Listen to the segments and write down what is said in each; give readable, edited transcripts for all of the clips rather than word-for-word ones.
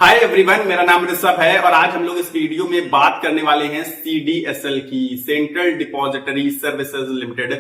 Hi everyone, मेरा नाम ऋषभ है और आज हम लोग इस वीडियो में बात करने वाले हैं सीडीएसएल की, सेंट्रल डिपॉजिटरी सर्विसेज लिमिटेड।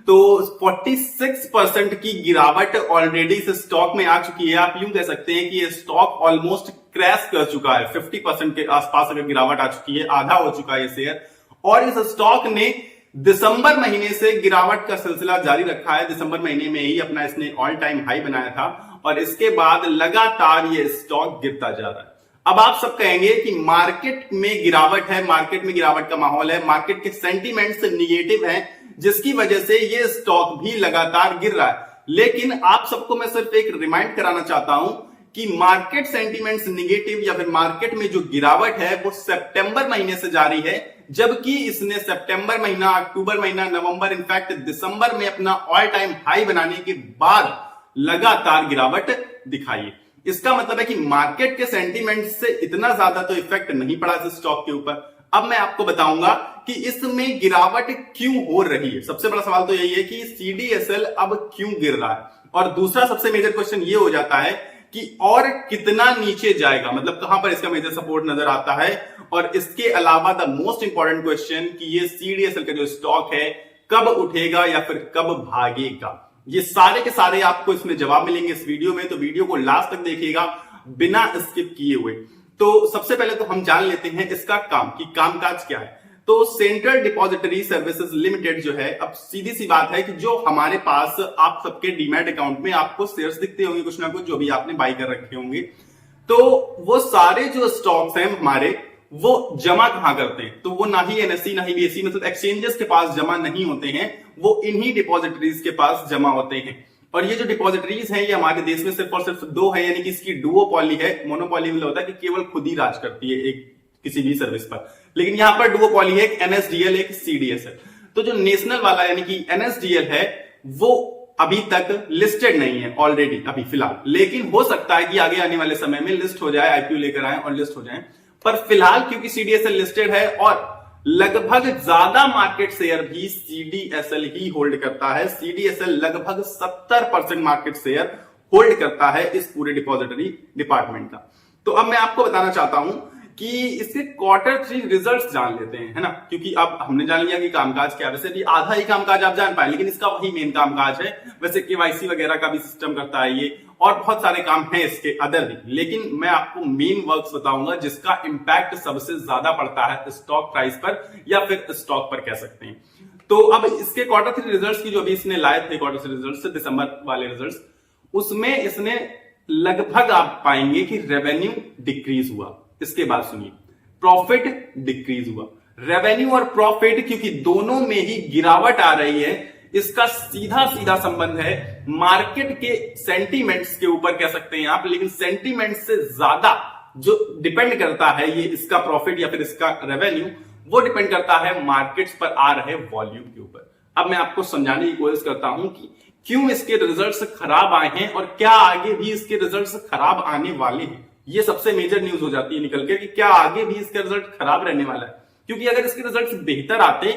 तो 46% की गिरावट ऑलरेडी इस स्टॉक में आ चुकी है। आप यूं कह सकते हैं कि ये स्टॉक ऑलमोस्ट क्रैश कर चुका है। 50% के आसपास अगर गिरावट आ चुकी है, आधा हो चुका है ये शेयर। और इस स्टॉक ने दिसंबर महीने से गिरावट का सिलसिला जारी रखा है। दिसंबर महीने में ही अपना इसने ऑल टाइम हाई बनाया था और इसके बाद लगातार ये स्टॉक गिरता जा रहा है। अब आप सब कहेंगे कि मार्केट में गिरावट है, मार्केट में गिरावट का माहौल है, मार्केट के सेंटीमेंट्स निगेटिव हैं, जिसकी वजह से ये स्टॉक भी लगातार गिर रहा है। लेकिन आप सबको मैं सिर्फ एक रिमाइंड कराना चाहता हूं कि मार्केट सेंटीमेंट्स निगेटिव या फिर मार्केट में जो गिरावट है वो सितंबर महीने से जारी है, जबकि इसने सितंबर महीना, अक्टूबर महीना, नवंबर, इनफैक्ट दिसंबर में अपना ऑल टाइम हाई बनाने के बाद लगातार गिरावट दिखाई है। इसका मतलब है कि मार्केट के सेंटीमेंट से इतना ज्यादा तो इफेक्ट नहीं पड़ा इस स्टॉक के ऊपर। अब मैं आपको बताऊंगा कि इसमें गिरावट क्यों हो रही है। सबसे बड़ा सवाल तो यही है कि सीडीएसएल अब क्यों गिर रहा है, और दूसरा सबसे मेजर क्वेश्चन ये हो जाता है कि और कितना नीचे जाएगा, मतलब कहां पर इसका मेजर सपोर्ट नजर आता है। और इसके अलावा द मोस्ट इंपॉर्टेंट क्वेश्चन कि ये सीडीएसएल का जो स्टॉक है कब उठेगा या फिर कब भागेगा। ये सारे के सारे आपको इसमें जवाब मिलेंगे इस वीडियो में, तो वीडियो को लास्ट तक देखिएगा बिना स्किप किए हुए। तो सबसे पहले तो हम जान लेते हैं इसका काम कि कामकाज क्या है। तो सेंट्रल डिपॉजिटरी सर्विसेज लिमिटेड जो है, अब सीधी सी बात है कि जो हमारे पास आप सबके डीमैट अकाउंट में आपको शेयर्स दिखते होंगे कुछ ना कुछ, जो भी आपने बाई कर रखे होंगे, तो वो सारे जो स्टॉक्स हैं हमारे, वो जमा कहां करते हैं? तो वो ना ही एनएससी ना ही बीएसई, मतलब एक्सचेंजेस के पास जमा नहीं होते हैं, वो इन्हीं डिपॉजिटरीज के पास जमा होते हैं। और ये जो डिपॉजिटरीज हैं ये हमारे देश में सिर्फ और सिर्फ दो है, यानी कि इसकी डुओपॉली है। मोनोपॉली में होता है कि केवल खुद ही राज करती है एक किसी भी सर्विस पर, लेकिन यहां पर डुओपॉली है, एक एनएसडीएल एक सीडीएसएल। तो जो नेशनल वाला यानी कि एनएसडीएल है वो अभी तक लिस्टेड नहीं है ऑलरेडी अभी फिलहाल, लेकिन हो सकता है कि आगे आने वाले समय में लिस्ट हो जाए, आईपीओ लेकर आए और लिस्ट हो जाए। पर फिलहाल क्योंकि सीडीएसएल लिस्टेड है और लगभग ज्यादा मार्केट शेयर भी सीडीएसएल ही होल्ड करता है, सीडीएसएल लगभग 70% मार्केट शेयर होल्ड करता है इस पूरे डिपॉजिटरी डिपार्टमेंट का। तो अब मैं आपको बताना चाहता हूं कि इसके Q3 रिजल्ट्स जान लेते हैं, है ना, क्योंकि अब हमने जान लिया कि कामकाज क्या है। वैसे भी आधा ही कामकाज आप जान पाए, लेकिन इसका वही मेन कामकाज है। वैसे केवाईसी वगैरह का भी सिस्टम करता है ये, और बहुत सारे काम हैं इसके अदर भी, लेकिन मैं आपको मेन वर्क्स बताऊंगा जिसका इंपैक्ट सबसे ज्यादा पड़ता है स्टॉक प्राइस पर या फिर स्टॉक पर कह सकते हैं। तो अब इसके Q3 रिजल्ट्स की जो अभी इसने लाए थे Q3 रिजल्ट्स, दिसंबर वाले रिजल्ट्स, उसमें इसने लगभग आप पाएंगे कि रेवेन्यू डिक्रीज हुआ। इसके बाद सुनिए, प्रॉफिट डिक्रीज हुआ। रेवेन्यू और प्रॉफिट क्योंकि दोनों में ही गिरावट आ रही है, इसका सीधा सीधा संबंध है मार्केट के सेंटीमेंट्स के ऊपर कह सकते हैं आप, लेकिन सेंटीमेंट्स से ज्यादा जो डिपेंड करता है ये इसका प्रॉफिट या फिर इसका रेवेन्यू, वो डिपेंड करता है मार्केट्स पर आ रहे वॉल्यूम के ऊपर। अब मैं आपको समझाने की कोशिश करता हूं कि क्यों इसके रिजल्ट्स खराब आए हैं और क्या आगे भी इसके रिजल्ट्स खराब आने वाले हैं। ये सबसे मेजर न्यूज हो जाती है निकल के कि क्या आगे भी इसके रिजल्ट खराब रहने वाला है, क्योंकि अगर इसके रिजल्ट्स बेहतर आते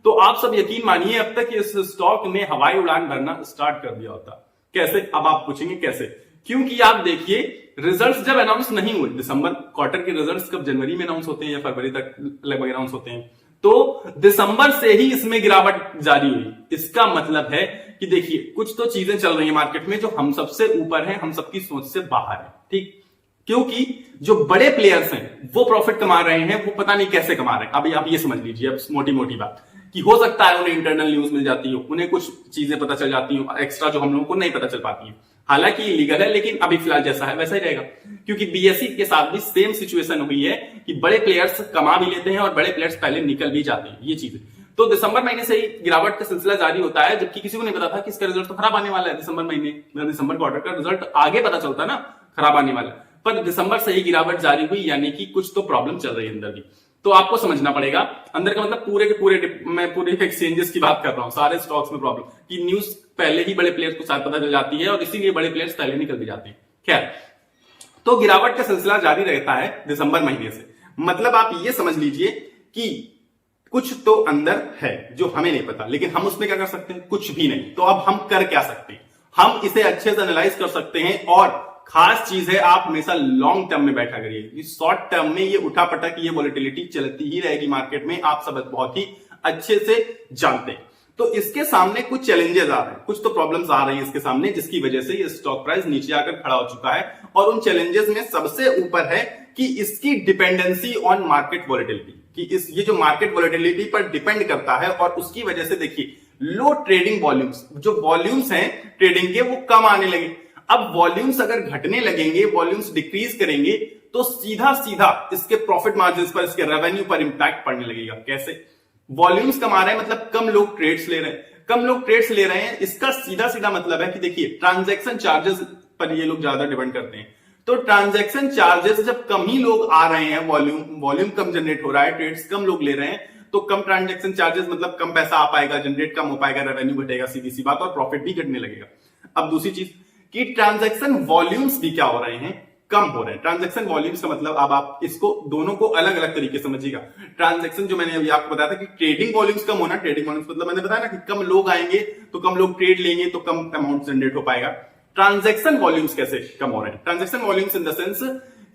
तो आप सब यकीन मानिए अब तक इस स्टॉक ने हवाई उड़ान भरना स्टार्ट कर दिया होता। कैसे? अब आप पूछेंगे कैसे? क्योंकि आप देखिए रिजल्ट्स जब अनाउंस नहीं हुए, दिसंबर क्वार्टर के रिजल्ट्स कब जनवरी में अनाउंस होते हैं या फरवरी तक लगभग अनाउंस होते हैं, तो दिसंबर से ही इसमें गिरावट जारी हुई। इसका मतलब है कि देखिए कुछ तो चीजें चल रही है मार्केट में जो हम सबसे ऊपर है, हम सबकी सोच से बाहर है, ठीक। क्योंकि जो बड़े प्लेयर्स हैं वो प्रॉफिट कमा रहे हैं, वो पता नहीं कैसे कमा रहे हैं। अभी आप ये समझ लीजिए, अब मोटी मोटी बात, कि हो सकता है उन्हें इंटरनल न्यूज मिल जाती हो, उन्हें कुछ चीजें पता चल जाती हो एक्स्ट्रा जो हम लोगों को नहीं पता चल पाती है। हालांकि लीगल है, लेकिन अभी फिलहाल जैसा है वैसा ही रहेगा, क्योंकि बीएसई के साथ भी सेम सिचुएशन हुई है कि बड़े प्लेयर्स कमा भी लेते हैं और बड़े प्लेयर्स पहले निकल भी जाते हैं, ये चीजें। तो दिसंबर महीने से ही गिरावट का सिलसिला जारी होता है, जबकि किसी को नहीं पता था कि इसका रिजल्ट तो खराब आने वाला है। दिसंबर महीने, दिसंबर क्वार्टर का रिजल्ट आगे पता चलता ना खराब आने वाला है, पर दिसंबर से ही गिरावट जारी हुई, यानी कि कुछ तो प्रॉब्लम चल रही है अंदर भी। तो आपको समझना पड़ेगा अंदर का मतलब पूरे के पूरे, मैं पूरे एक्सचेंजेस की बात कर रहा हूं, सारे स्टॉक्स में प्रॉब्लम की न्यूज पहले ही बड़े प्लेयर्स को शायद पता चल जाती है और इसीलिए बड़े प्लेयर्स पहले निकल भी जाते हैं। खैर, तो गिरावट का सिलसिला जारी रहता है दिसंबर महीने से। मतलब आप ये समझ लीजिए कि कुछ तो अंदर है जो हमें नहीं पता, लेकिन हम उसमें क्या कर सकते हैं? कुछ भी नहीं। तो अब हम कर क्या सकते हैं? हम इसे अच्छे से एनालाइज कर सकते हैं और खास चीज है, आप हमेशा लॉन्ग टर्म में बैठा करिए। शॉर्ट टर्म में ये उठापटक, ये वॉलेटिलिटी चलती ही रहेगी मार्केट में, आप सब बहुत ही अच्छे से जानते हैं। तो इसके सामने कुछ चैलेंजेस आ रहे हैं, कुछ तो प्रॉब्लम्स आ रही हैं इसके सामने, जिसकी वजह से ये स्टॉक प्राइस नीचे आकर खड़ा हो चुका है। और उन चैलेंजेस में सबसे ऊपर है कि इसकी डिपेंडेंसी ऑन मार्केट वॉलेटिलिटी, कि ये जो मार्केट वॉलेटिलिटी पर डिपेंड करता है, और उसकी वजह से देखिए लो ट्रेडिंग वॉल्यूम्स, जो वॉल्यूम्स हैं ट्रेडिंग के वो कम आने लगे। अब वॉल्यूम्स अगर घटने लगेंगे, वॉल्यूम्स डिक्रीज करेंगे, तो सीधा सीधा इसके प्रॉफिट मार्जिन पर, इसके रेवेन्यू पर इंपैक्ट पड़ने लगेगा। कैसे? वॉल्यूम्स कम आ रहे हैं मतलब कम लोग ट्रेड्स ले रहे हैं, कम लोग ट्रेड्स ले रहे हैं, इसका सीधा सीधा मतलब है कि देखिए ट्रांजैक्शन चार्जेस पर ये लोग ज्यादा डिपेंड करते हैं। तो ट्रांजैक्शन चार्जेस जब कम ही लोग आ रहे हैं, वॉल्यूम कम जनरेट हो रहा है, ट्रेड्स कम लोग ले रहे हैं, तो कम ट्रांजैक्शन चार्जेस मतलब कम पैसा आ पाएगा, जनरेट कम हो पाएगा, रेवेन्यू घटेगा, सीधी सी बात, और प्रॉफिट भी घटने लगेगा। अब दूसरी चीज कि ट्रांजैक्शन वॉल्यूम्स भी क्या हो रहे हैं, कम हो रहे हैं। ट्रांजैक्शन वॉल्यूम्स का मतलब, अब आप इसको दोनों को अलग अलग तरीके से समझिएगा। ट्रांजैक्शन जो मैंने अभी आपको बताया था कि ट्रेडिंग वॉल्यूम्स कम होना, ट्रेडिंग वॉल्यूम्स मतलब मैंने बताया ना कि कम लोग आएंगे तो कम लोग ट्रेड लेंगे तो कम अमाउंट जनरेट हो पाएगा। ट्रांजैक्शन वॉल्यूम्स कैसे कम हो रहे हैं? Transaction volumes in the sense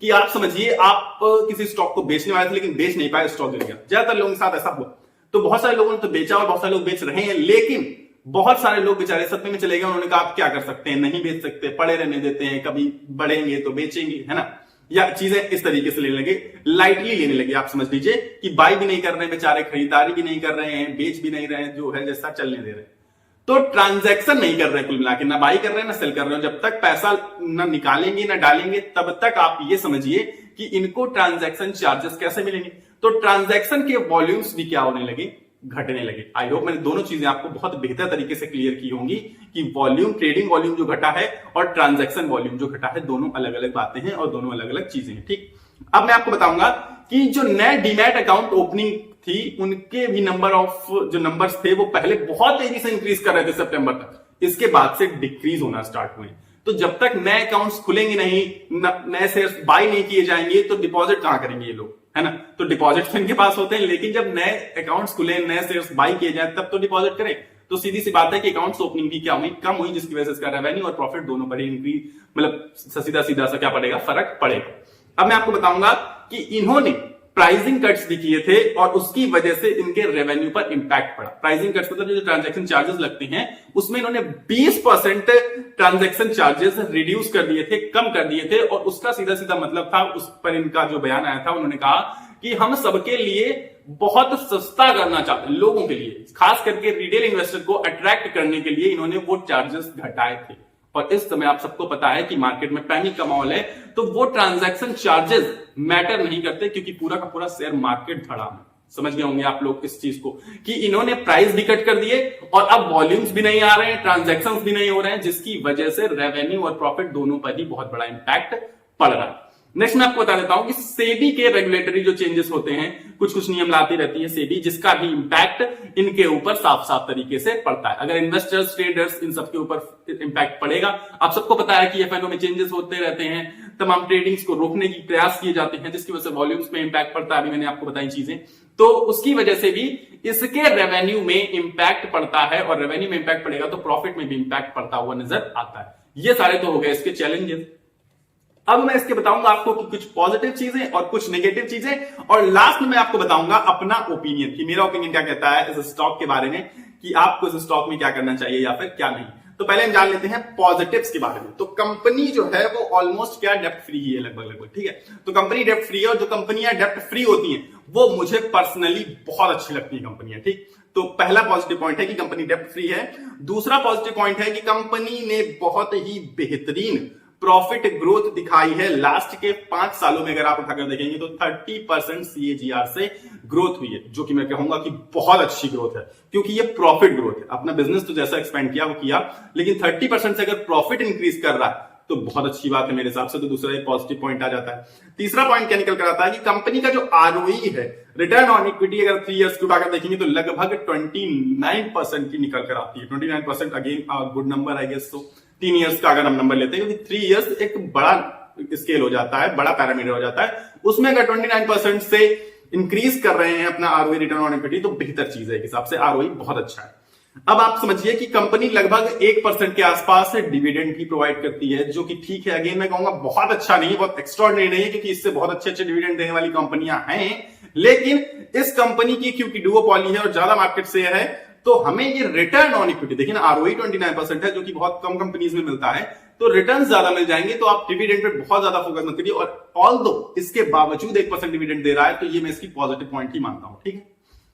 कि आप समझिए, आप किसी स्टॉक को बेचने वाले थे लेकिन बेच नहीं पाए, स्टॉक गिर गया। ज्यादातर लोगों के साथ ऐसा हुआ। तो बहुत सारे लोगों ने तो बेचा और बहुत सारे लोग बेच रहे हैं, लेकिन बहुत सारे लोग बेचारे सदमे में चले गए। उन्होंने कहा आप क्या कर सकते हैं, नहीं बेच सकते, पड़े रहने देते हैं, कभी बढ़ेंगे तो बेचेंगे, है ना, या चीजें इस तरीके से लेने लगे, लाइटली लेने लगे। आप समझ लीजिए कि बाई भी नहीं कर रहे हैं बेचारे, खरीदारी भी नहीं कर रहे हैं, बेच भी नहीं रहे हैं, जो है जैसा चलने दे रहे हैं। तो ट्रांजैक्शन नहीं कर रहे हैं कुल मिला के, ना बाई कर रहे हैं ना सेल कर रहे हैं। जब तक पैसा ना निकालेंगे ना डालेंगे, तब तक आप ये समझिए कि इनको ट्रांजैक्शन चार्जेस कैसे मिलेंगे। तो ट्रांजैक्शन के वॉल्यूम्स भी क्या होने लगे, घटने लगे। आई होप मैंने दोनों चीजें आपको बहुत बेहतर तरीके से क्लियर की होंगी कि वॉल्यूम, ट्रेडिंग वॉल्यूम जो घटा है और ट्रांजैक्शन वॉल्यूम जो घटा है, दोनों अलग अलग बातें हैं और दोनों अलग अलग चीजें हैं। ठीक, अब मैं आपको बताऊंगा कि जो नए डीमैट अकाउंट ओपनिंग थी, उनके भी नंबर ऑफ जो नंबर्स थे वो पहले बहुत तेजी से इंक्रीज कर रहे थे सितंबर तक, इसके बाद से डिक्रीज होना स्टार्ट हुए। तो जब तक नए अकाउंट्स खुलेंगे नहीं, नए शेयर्स बाय नहीं किए जाएंगे, तो डिपॉजिट कहां करेंगे ये लोग, है ना। तो डिपॉजिट तो इनके पास होते हैं, लेकिन जब नए अकाउंट्स खुले, नए शेयर्स बाय किए जाए, तब तो डिपॉजिट करें। तो सीधी सी बात है कि अकाउंट्स ओपनिंग भी क्या हुई, कम हुई, जिसकी वजह से इसका रेवेन्यू और प्रॉफिट दोनों पर ही इंक्रीज, मतलब सीधा सीधा सा क्या पड़ेगा, फर्क पड़ेगा। अब मैं आपको बताऊंगा कि इन्होंने प्राइसिंग कट्स भी किए थे और उसकी वजह से इनके रेवेन्यू पर इंपैक्ट पड़ा। प्राइसिंग कट्स मतलब जो ट्रांजैक्शन चार्जेस लगते हैं, उसमें इन्होंने 20% ट्रांजैक्शन चार्जेस रिड्यूस कर दिए थे, कम कर दिए थे, और उसका सीधा सीधा मतलब था, उस पर इनका जो बयान आया था, उन्होंने कहा कि हम सबके लिए बहुत सस्ता करना चाहते हैं, लोगों के लिए, खास करके रिटेल इन्वेस्टर को अट्रैक्ट करने के लिए इन्होंने वो चार्जेस घटाए थे। और इस समय आप सबको पता है कि मार्केट में पैनिक का माहौल है, तो वो ट्रांजैक्शन चार्जेस मैटर नहीं करते, क्योंकि पूरा का पूरा शेयर मार्केट धड़ा है। समझ गए होंगे आप लोग इस चीज को कि इन्होंने प्राइस भी कट कर दिए और अब वॉल्यूम्स भी नहीं आ रहे हैं, ट्रांजैक्शंस भी नहीं हो रहे हैं, जिसकी वजह से रेवेन्यू और प्रॉफिट दोनों पर ही बहुत बड़ा इंपैक्ट पड़ रहा है। नेक्स्ट मैं आपको बता देता हूं कि सेबी के रेगुलेटरी जो चेंजेस होते हैं, कुछ कुछ नियम लाती रहती है सेबी, जिसका भी इंपैक्ट इनके ऊपर साफ साफ तरीके से पड़ता है। अगर इन्वेस्टर्स, ट्रेडर्स, इन सबके ऊपर इंपैक्ट पड़ेगा। आप सबको पता है कि एफएनओ में चेंजेस होते रहते हैं, तमाम ट्रेडिंग्स को रोकने की प्रयास किए जाते हैं, जिसकी वजह से वॉल्यूम्स में इंपैक्ट पड़ता है। अभी मैंने आपको बताई चीजें, तो उसकी वजह से भी इसके रेवेन्यू में इंपैक्ट पड़ता है, और रेवेन्यू में इंपैक्ट पड़ेगा तो प्रॉफिट में भी इंपैक्ट पड़ता हुआ नजर आता है। ये सारे तो हो गए इसके चैलेंजेस। अब मैं इसके बताऊंगा आपको कि कुछ पॉजिटिव चीजें और कुछ नेगेटिव चीजें, और लास्ट में मैं आपको बताऊंगा अपना ओपिनियन कि मेरा ओपिनियन क्या कहता है इस स्टॉक के बारे में, कि आपको इस स्टॉक में क्या करना चाहिए या फिर क्या नहीं। तो पहले हम जान लेते हैं पॉजिटिव्स के बारे में। तो कंपनी जो है वो ऑलमोस्ट क्या डेप्ट फ्री ही है, लगभग, ठीक है। तो कंपनी डेप्ट फ्री है, और जो कंपनियां डेप्ट फ्री होती हैं वो मुझे पर्सनली बहुत अच्छी लगती है कंपनियां, ठीक। तो पहला पॉजिटिव पॉइंट है कि कंपनी डेप्ट फ्री है। दूसरा पॉजिटिव पॉइंट है कि कंपनी ने बहुत ही बेहतरीन प्रॉफिट ग्रोथ दिखाई है। लास्ट के 5 सालों में अगर आप उठाकर देखेंगे तो 30% CAGR से ग्रोथ हुई है, जो कि मैं कहूंगा कि बहुत अच्छी ग्रोथ है, क्योंकि ये प्रॉफिट ग्रोथ है। अपना बिजनेस तो जैसा एक्सपेंड किया वो किया, लेकिन 30% से अगर प्रॉफिट इंक्रीज कर रहा है तो बहुत अच्छी बात है मेरे हिसाब से। तो दूसरा एक पॉजिटिव पॉइंट आ जाता है। तीसरा पॉइंट क्या निकल कर आता है कि कंपनी का जो ROE है, रिटर्न ऑन इक्विटी, अगर 3 इयर्स की उठाकर देखेंगे तो लगभग 29% की निकल कर आती है। 29% again good number I guess. तो 3 इयर्स का अगर हम नंबर लेते हैं, क्योंकि 3 इयर्स एक बड़ा स्केल हो जाता है, बड़ा पैरामीटर हो जाता है, उसमें अगर 29% से इंक्रीज कर रहे हैं अपना ROE, रिटर्न ऑन इक्विटी, तो बेहतर चीज है। एक हिसाब से ROE बहुत अच्छा है। अब आप समझिए कि कंपनी लगभग 1% के आसपास डिविडेंड भी प्रोवाइड करती है, जो कि ठीक है। अगेन मैं कहूंगा बहुत अच्छा नहीं है, बहुत एक्स्ट्राऑर्डिनरी नहीं है, क्योंकि इससे बहुत अच्छे अच्छे डिविडेंड देने वाली कंपनियां हैं। लेकिन इस कंपनी की क्योंकि डुओपॉली है और ज्यादा मार्केट शेयर है, तो हमें ये रिटर्न ऑन इक्विटी, देखिए ना, आरओई 29% है, जो कि बहुत कम कंपनीज में मिलता है, तो रिटर्न ज्यादा मिल जाएंगे। तो आप डिविडेंड पे बहुत ज्यादा फोकस मत करिए। और ऑल्दो इसके बावजूद 1% डिविडेंड दे रहा है, तो ये मैं इसकी पॉजिटिव पॉइंट ही मानता हूं, ठीक है।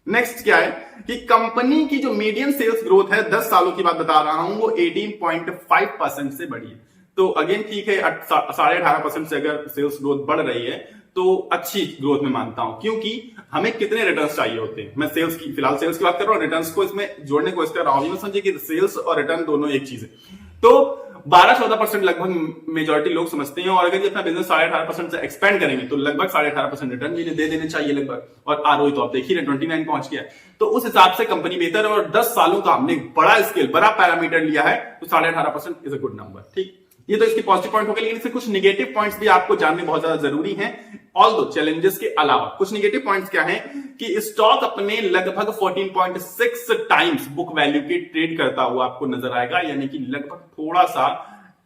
नेक्स्ट क्या है कि कंपनी की जो मीडियम सेल्स ग्रोथ है, 10 सालों की बात बता रहा हूं, वो 18.5% से बढ़ी है। तो अगेन ठीक है, 18.5% से अगर सेल्स ग्रोथ बढ़ रही है तो अच्छी ग्रोथ में मानता हूं, क्योंकि हमें कितने रिटर्न्स चाहिए होते हैं। मैं सेल्स की, फिलहाल सेल्स की बात कर रहा हूं, रिटर्न्स को इसमें जोड़ने को कर रहा हूं। समझिए कि सेल्स और रिटर्न दोनों एक चीज है। तो 12-14% लगभग मेजॉरिटी लोग समझते हैं, और अगर ये अपना बिजनेस 18.5% से एक्सपेंड करेंगे तो लगभग 18.5% रिटर्न भी दे देने चाहिए लगभग। और आरओई तो आप देख ही रहे 29 पहुंच गया। तो उस हिसाब से कंपनी बेहतर है, और 10 सालों का हमने बड़ा स्केल, बड़ा पैरामीटर लिया है, तो 18.5% इज अ गुड नंबर, ठीक। ये तो इसके पॉजिटिव पॉइंट हो गए, लेकिन इससे कुछ नेगेटिव पॉइंट्स भी आपको जानने बहुत ज्यादा जरूरी हैं। ऑल्दो चैलेंजेस के अलावा कुछ नेगेटिव पॉइंट्स क्या हैं कि स्टॉक अपने लगभग 14.6 टाइम्स बुक वैल्यू के ट्रेड करता हुआ आपको नजर आएगा, यानी कि लगभग थोड़ा सा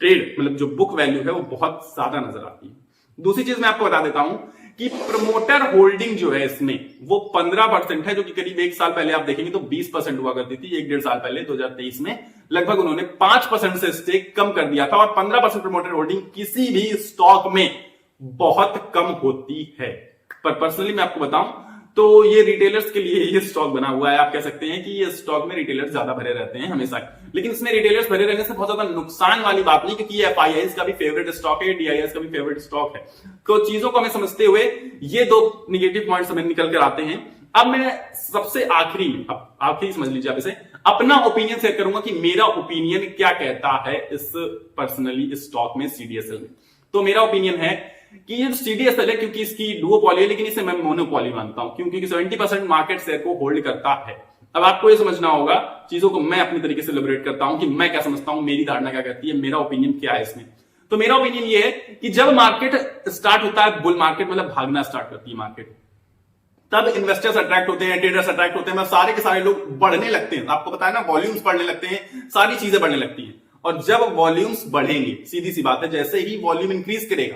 ट्रेड, मतलब जो बुक वैल्यू है वो बहुत ज्यादा नजर आती है। दूसरी चीज मैं आपको बता देता हूं कि प्रमोटर होल्डिंग जो है इसमें वो 15% है, जो कि करीब 1 साल पहले आप देखेंगे तो 20% हुआ करती थी। 1-1.5 साल पहले 2023 में लगभग उन्होंने 5% से स्टेक कम कर दिया था, और 15% प्रमोटर होल्डिंग किसी भी स्टॉक में बहुत कम होती है। पर पर्सनली मैं आपको बताऊं तो ये रिटेलर्स के लिए ये स्टॉक बना हुआ है। आप कह सकते हैं कि ये स्टॉक में रिटेलर्स ज्यादा भरे रहते हैं हमेशा, लेकिन इसमें रिटेलर्स भरे रहने से बहुत ज्यादा नुकसान वाली बात नहीं, क्योंकि ये एफआईआईस का भी फेवरेट स्टॉक है, डीआईएस का भी फेवरेट स्टॉक है। तो चीजों को हमें समझते हुए ये 2 निगेटिव पॉइंट्स हमें निकल कर आते हैं। अब मैं सबसे आखिरी में, अब आखिरी समझ लीजिए आप इसे, अपना ओपिनियन शेयर करूंगा कि मेरा ओपिनियन क्या कहता है इस पर्सनली स्टॉक में, सीडीएसएल में। तो मेरा ओपिनियन है कि ये सीडीएसएल है, क्योंकि इसकी डुओपॉली है, लेकिन इसे मैं मोनोपॉली मानता हूं, क्योंकि 70% मार्केट शेयर को होल्ड करता है। अब आपको ये समझना होगा, चीजों को मैं अपनी तरीके से एलिब्रेट करता हूं कि मैं क्या समझता हूं, मेरी धारणा क्या कहती है, मेरा ओपिनियन क्या है इसमें। तो मेरा ओपिनियन ये है कि जब मार्केट स्टार्ट होता है, बुल मार्केट मतलब भागना स्टार्ट करती है मार्केट, तब इन्वेस्टर्स अट्रैक्ट होते हैं, ट्रेडर्स अट्रैक्ट होते हैं, मतलब सारे के सारे लोग बढ़ने लगते हैं। आपको पता है ना, वॉल्यूम्स बढ़ने लगते हैं, सारी चीजें बढ़ने लगती हैं। और जब वॉल्यूम्स बढ़ेंगे, सीधी सी बात है, जैसे ही वॉल्यूम इंक्रीज करेगा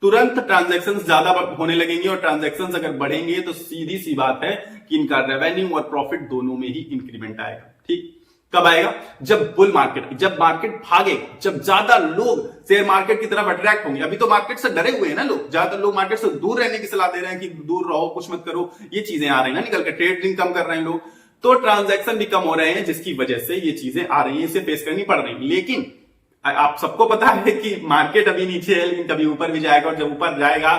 तुरंत ट्रांजैक्शंस ज्यादा होने लगेंगे, और ट्रांजैक्शंस अगर बढ़ेंगे तो सीधी सी बात है कि इनका रेवेन्यू और प्रॉफिट दोनों में ही इंक्रीमेंट आएगा, ठीक। कब आएगा? जब बुल मार्केट, जब मार्केट भागेगा, जब ज्यादा लोग शेयर मार्केट की तरफ अट्रैक्ट होंगे। अभी तो मार्केट से डरे हुए हैं ना लोग, ज्यादातर लोग मार्केट से दूर रहने की सलाह दे रहे हैं कि दूर रहो, कुछ मत करो, ये चीजें आ रही है ना निकल के, ट्रेडिंग कम कर रहे हैं लोग, तो ट्रांजैक्शन भी कम हो रहे हैं, जिसकी वजह से ये चीजें आ रही है, इसे फेस करनी पड़ रही है। लेकिन आप सबको पता है कि मार्केट अभी नीचे है, लेकिन कभी ऊपर भी जाएगा, और जब ऊपर जाएगा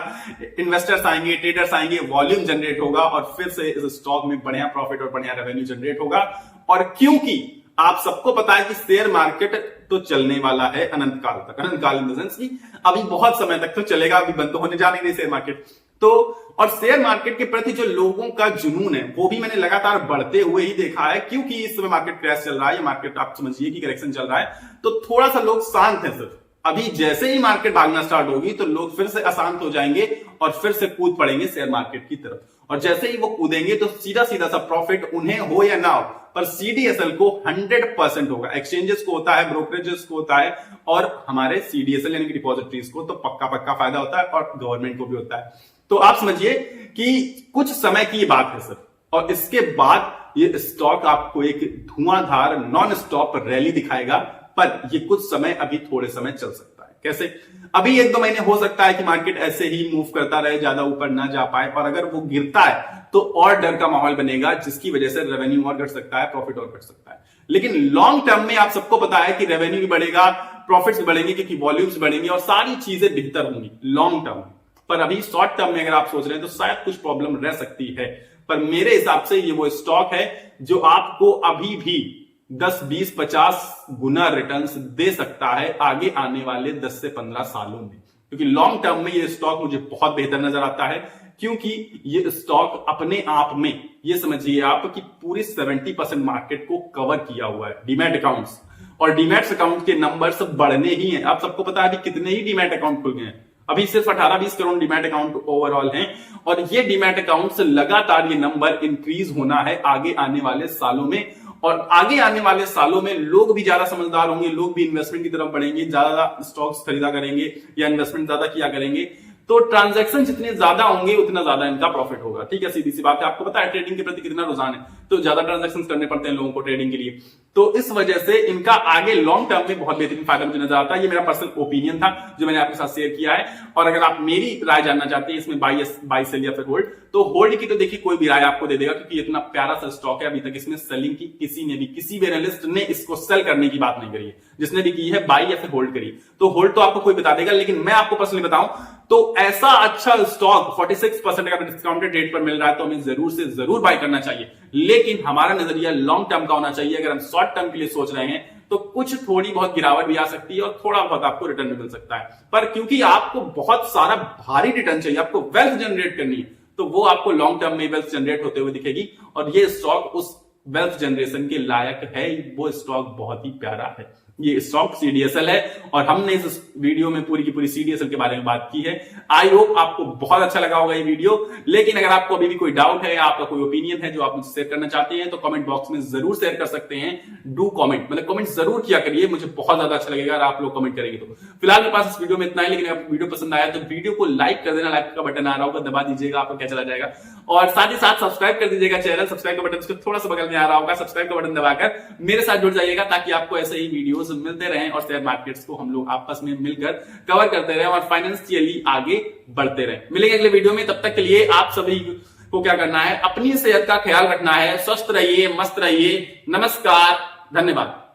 इन्वेस्टर्स आएंगे, ट्रेडर्स आएंगे, वॉल्यूम जनरेट होगा, और फिर से इस स्टॉक में बढ़िया प्रॉफिट और बढ़िया रेवेन्यू जनरेट होगा। और क्योंकि आप सबको पता है कि शेयर मार्केट तो चलने वाला है अनंत काल तक, अनंत काल इन द सेंस की अभी बहुत समय तक तो चलेगा, अभी बंद तो होने जा नहीं शेयर मार्केट। तो और शेयर मार्केट के प्रति जो लोगों का जुनून है वो भी मैंने लगातार बढ़ते हुए ही देखा है, क्योंकि इस समय मार्केट क्रैश चल रहा है, ये मार्केट आप समझिए कि करेक्शन चल रहा है, तो थोड़ा सा लोग शांत हैं सिर्फ। अभी जैसे ही मार्केट भागना स्टार्ट होगी तो लोग फिर से अशांत हो जाएंगे और फिर से कूद पड़ेंगे शेयर मार्केट की तरफ, और जैसे ही वो कूदेंगे तो सीधा सीधा सा प्रॉफिट उन्हें हो या ना हो, पर सीडीएसएल को 100% होगा। एक्सचेंजेस को होता है, ब्रोकरेजेस को होता है, और हमारे सीडीएसएल यानी कि डिपॉजिटरीज को तो पक्का पक्का फायदा होता है, और गवर्नमेंट को भी होता है। तो आप समझिए कि कुछ समय की बात है सर, और इसके बाद ये स्टॉक आपको एक धुआंधार नॉन स्टॉप रैली दिखाएगा, पर ये कुछ समय, अभी थोड़े समय चल सकता है। कैसे? अभी 1-2 महीने हो सकता है कि मार्केट ऐसे ही मूव करता रहे, ज्यादा ऊपर ना जा पाए, पर अगर वो गिरता है तो और डर का माहौल बनेगा, जिसकी वजह से रेवेन्यू और घट सकता है, प्रॉफिट और घट सकता है। लेकिन लॉन्ग टर्म में आप सबको पता है कि रेवेन्यू भी बढ़ेगा, प्रॉफिट्स भी बढ़ेंगे, क्योंकि वॉल्यूम्स बढ़ेंगे और सारी चीजें बेहतर होंगी लॉन्ग टर्म में। पर अभी शॉर्ट टर्म में अगर आप सोच रहे हैं तो शायद कुछ प्रॉब्लम रह सकती है, पर मेरे हिसाब से ये वो स्टॉक है जो आपको अभी भी 10, 20, 50 गुना रिटर्न्स दे सकता है आगे आने वाले 10 से 15 सालों में। क्योंकि लॉन्ग टर्म में ये स्टॉक मुझे बहुत बेहतर नजर आता है, क्योंकि ये स्टॉक अपने आप में, ये समझिए आप कि पूरी 70% मार्केट को कवर किया हुआ है। डीमैट अकाउंट्स, और डीमैट अकाउंट के नंबर्स बढ़ने ही हैं। आप सबको पता है अभी कितने ही डीमैट अकाउंट खुल गए हैं, अभी सिर्फ 18-20 करोड़ डीमैट अकाउंट ओवरऑल हैं, और ये डीमैट अकाउंट से लगातार ये नंबर इंक्रीज होना है आगे आने वाले सालों में। और आगे आने वाले सालों में लोग भी ज्यादा समझदार होंगे, लोग भी इन्वेस्टमेंट की तरफ बढ़ेंगे, ज्यादा स्टॉक्स खरीदा करेंगे या इन्वेस्टमेंट ज्यादा किया करेंगे, तो ट्रांजैक्शन जितने ज्यादा होंगे उतना ज्यादा इनका प्रॉफिट होगा। ठीक है, सीधी सी बात है। आपको पता है ट्रेडिंग के प्रति कितना रुझान है, तो ज्यादा ट्रांजैक्शन करने पड़ते हैं लोगों को ट्रेडिंग के लिए, तो इस वजह से इनका आगे लॉन्ग टर्म में बहुत बेहतरीन फायदा मुझे नजर आता है। ये मेरा पर्सनल ओपिनियन था जो मैंने आपके साथ शेयर किया है। और अगर आप मेरी राय जानना चाहते हैं इसमें बाई सेल या फिर होल्ड, तो होल्ड की तो देखिए कोई भी राय आपको दे देगा, क्योंकि इतना प्यारा सा स्टॉक है, अभी तक इसमें सेलिंग की किसी भी एनालिस्ट ने इसको सेल करने की बात नहीं करी है। जिसने भी की है बाई या फिर होल्ड करी, तो होल्ड तो आपको कोई बता देगा, लेकिन मैं आपको पर्सनली बताऊं तो ऐसा अच्छा स्टॉक 46% का डिस्काउंटेड रेट पर मिल रहा है, तो हमें जरूर से जरूर बाय करना चाहिए। लेकिन हमारा नजरिया लॉन्ग टर्म का होना चाहिए। अगर हम शॉर्ट टर्म के लिए सोच रहे हैं तो कुछ थोड़ी बहुत गिरावट भी आ सकती है और थोड़ा बहुत आपको रिटर्न भी मिल सकता है, पर क्योंकि आपको बहुत सारा भारी रिटर्न चाहिए, आपको वेल्थ जनरेट करनी है, तो वो आपको लॉन्ग टर्म में वेल्थ जनरेट होते हुए दिखेगी। और ये स्टॉक उस वेल्थ जनरेशन के लायक है, वो स्टॉक बहुत ही प्यारा है। ये स्टॉक सीडीएसएल है और हमने इस वीडियो में पूरी की पूरी सीडीएसएल के बारे में बात की है। आई होप आपको बहुत अच्छा लगा होगा ये वीडियो। लेकिन अगर आपको अभी भी कोई डाउट है, आपका कोई ओपिनियन है जो आप मुझसे शेयर करना चाहते हैं, तो कमेंट बॉक्स में जरूर शेयर कर सकते हैं। डू कमेंट, मतलब कमेंट जरूर किया करिए, मुझे बहुत ज्यादा अच्छा लगेगा अगर आप लोग कमेंट करेंगे तो। फिलहाल मेरे पास इस वीडियो में इतना ही, लेकिन अगर वीडियो पसंद आया तो वीडियो को लाइक कर देना, लाइक का बटन आ रहा होगा दबा दीजिएगा, आपको क्या चला जाएगा। और साथ ही साथ सब्सक्राइब कर दीजिएगा चैनल, सब्सक्राइब का बटन उसके थोड़ा सा बगल में आ रहा होगा, सब्सक्राइब का बटन दबाकर मेरे साथ जुड़ जाइएगा, ताकि आपको ऐसे ही वीडियोस मिलते रहें और शेयर मार्केट्स को हम लोग आपस में मिलकर कवर करते रहे और फाइनेंशियली आगे बढ़ते रहे। मिलेंगे अगले वीडियो में, तब तक के लिए आप सभी को क्या करना है, अपनी सेहत का ख्याल रखना है, स्वस्थ रहिए, मस्त रहिए। नमस्कार, धन्यवाद।